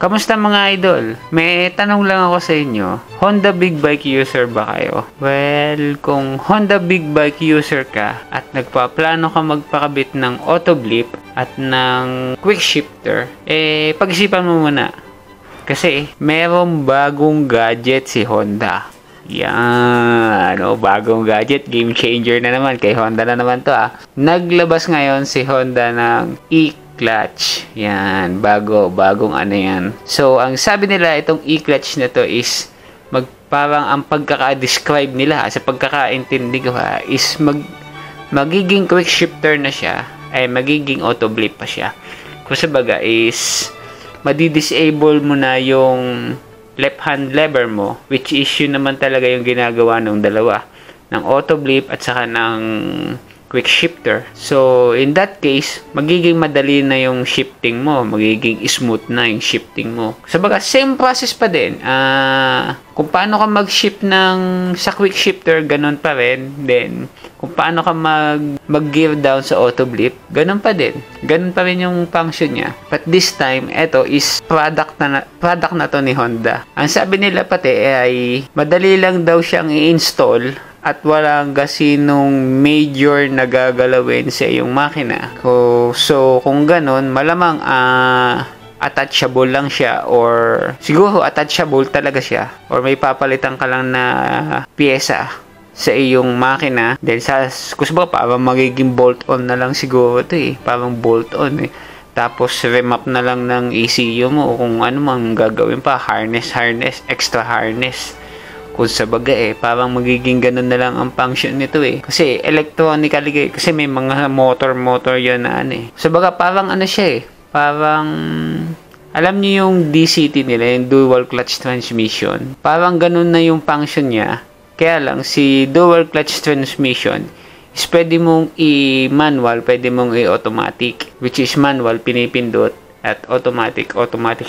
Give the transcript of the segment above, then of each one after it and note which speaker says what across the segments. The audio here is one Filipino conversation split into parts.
Speaker 1: Kamusta mga idol? May tanong lang ako sa inyo. Honda Big Bike user ba kayo? Well, kung Honda Big Bike user ka at nagpaplano ka magpakabit ng auto blip at ng quick shifter, pag-isipan mo muna. Kasi merong bagong gadget si Honda. Yan, bagong gadget, game changer na naman, kay Honda na naman to Naglabas ngayon si Honda ng e-clutch. Yan, bagong ano yan. So, ang sabi nila itong e-clutch na to is parang ang pagkaka-describe nila sa pagkakaintindi ko is magiging quick shifter na siya, ay magiging auto blip pa siya. Kung sa baga is madi-disable mo na yung left hand lever mo, which is yun naman talaga yung ginagawa ng dalawa, ng auto blip at saka ng quick shifter. So in that case, magiging madali na yung shifting mo, magiging smooth na yung shifting mo. Sabaga same process pa din. Kung paano ka mag-shift sa quick shifter, ganun pa rin. Then kung paano ka mag-gear down sa auto blip, ganun pa din. Ganun pa rin yung function niya. But this time, ito is product na to ni Honda. Ang sabi nila pati ay madali lang daw siyang i-install at walang gasinong major na gagalawin sa iyong makina. So kung ganun, malamang attachable lang siya, or siguro attachable talaga siya, or may papalitan ka lang na pyesa sa iyong makina. Then kusba parang magiging bolt-on na lang siguro ito parang bolt-on Tapos remap na lang ng ECU mo, o kung ano mang gagawin pa, harness, extra harness. Kung sa baga parang magiging ganun na lang ang function nito Kasi electronically, kasi may mga motor yun na Sa baga parang siya parang, alam niyo yung DCT nila, yung dual clutch transmission. Parang ganun na yung function niya. Kaya lang, si dual clutch transmission is pwede mong i-manual, pwede mong i-automatic. Which is manual, pinipindot, at automatic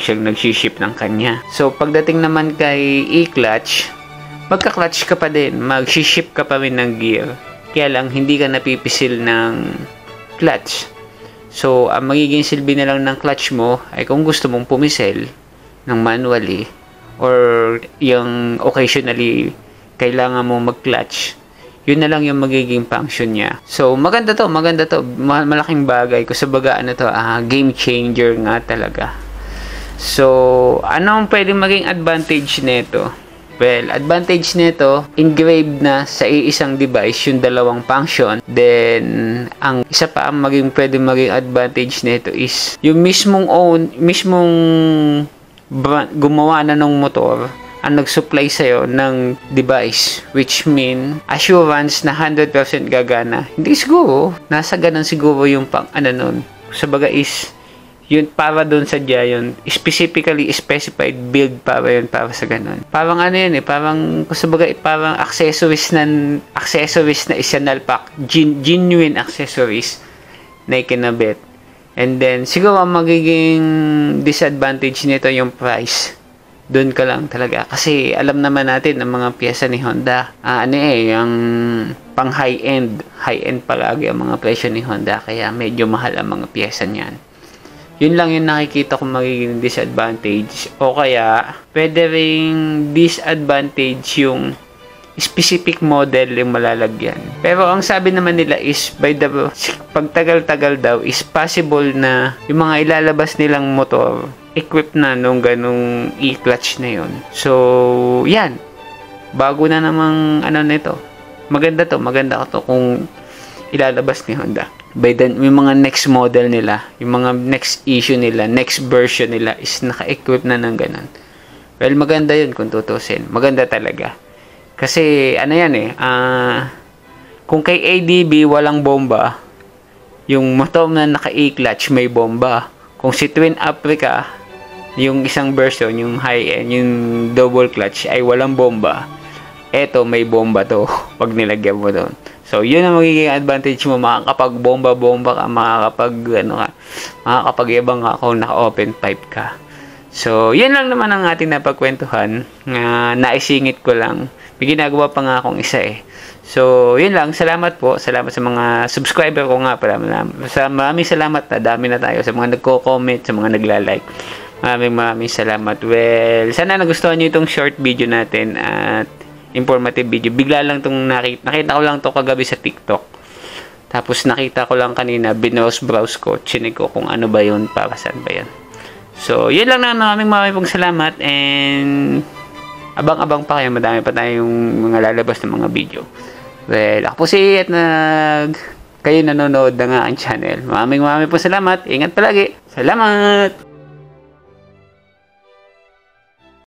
Speaker 1: siyang nag-shift ng kanya. So, pagdating naman kay e-clutch, magka-clutch ka pa din, mag-shift ka pa rin ng gear. Kaya lang, hindi ka napipisil ng clutch. So, ang magiging silbi na lang ng clutch mo ay kung gusto mong pumisil ng manually, or yung occasionally kailangan mo mag-clutch, yun na lang yung magiging function niya. So, maganda to. Malaking bagay. Kung sa baga, game changer nga talaga. So, anong pwedeng maging advantage nito? Well, advantage nito, engraved na sa iisang device yung dalawang function. Then, ang isa pa ang pwedeng maging advantage nito is yung mismong gumawa na ng motor ang nag-supply sa'yo ng device, which mean assurance na 100% gagana. Hindi siguro, nasa ganun siguro yung nun. Sa baga is yun, para doon sa yun, specifically specified build para yun, para sa ganun. Parang parang kusabagay, parang accessories na essential pack, genuine accessories na ikinabit. And then siguro ang magiging disadvantage nito yung price. Doon ka lang talaga, kasi alam naman natin ang mga piyesa ni Honda, ang pang high-end palagi ang mga presyo ni Honda, kaya medyo mahal ang mga piyesa niyan. Yun lang yung nakikita ko magiging disadvantage, o kaya pwede ring disadvantage yung specific model yung malalagyan. Pero ang sabi naman nila is pagtagal-tagal daw is possible na yung mga ilalabas nilang motor equipped na nung ganung e-clutch na yun. So yan, bago na namang nito. Maganda to kung ilalabas ni Honda. By then, yung mga next model nila, yung mga next issue nila, next version nila is naka-equip na ng ganun. Well, maganda yun kung tutusin. Maganda talaga. Kasi, kung kay ADB walang bomba, yung motor na naka-e-clutch may bomba. Kung si Twin Africa, yung isang version, yung high-end, yung double clutch ay walang bomba. Eto, may bomba to pag nilagyan mo doon. So, yun ang magiging advantage mo. Makakapag-bomba ka, makakapag-ibang ka kung naka-open pipe ka. So, yun lang naman ang ating napagkwentuhan. Naisingit ko lang. May ginagawa pa nga akong isa So, yun lang. Salamat po. Salamat sa mga subscriber ko nga pala. Maraming salamat na. Dami na tayo. Sa mga nagko-comment, sa mga nagla-like. Maraming salamat. Well, sana nagustuhan nyo itong short video natin at informative video. Bigla lang itong nakita ko lang to kagabi sa TikTok. Tapos nakita ko lang kanina, browse ko, chinig ko kung ano ba yun, para saan ba yan. So, yun lang na. Maraming pong salamat and abang-abang pa kayo. Madami pa tayong mga lalabas ng mga video. Well, ako po si at kayo nanonood ng aking channel. Maraming pong salamat. Ingat palagi. Salamat!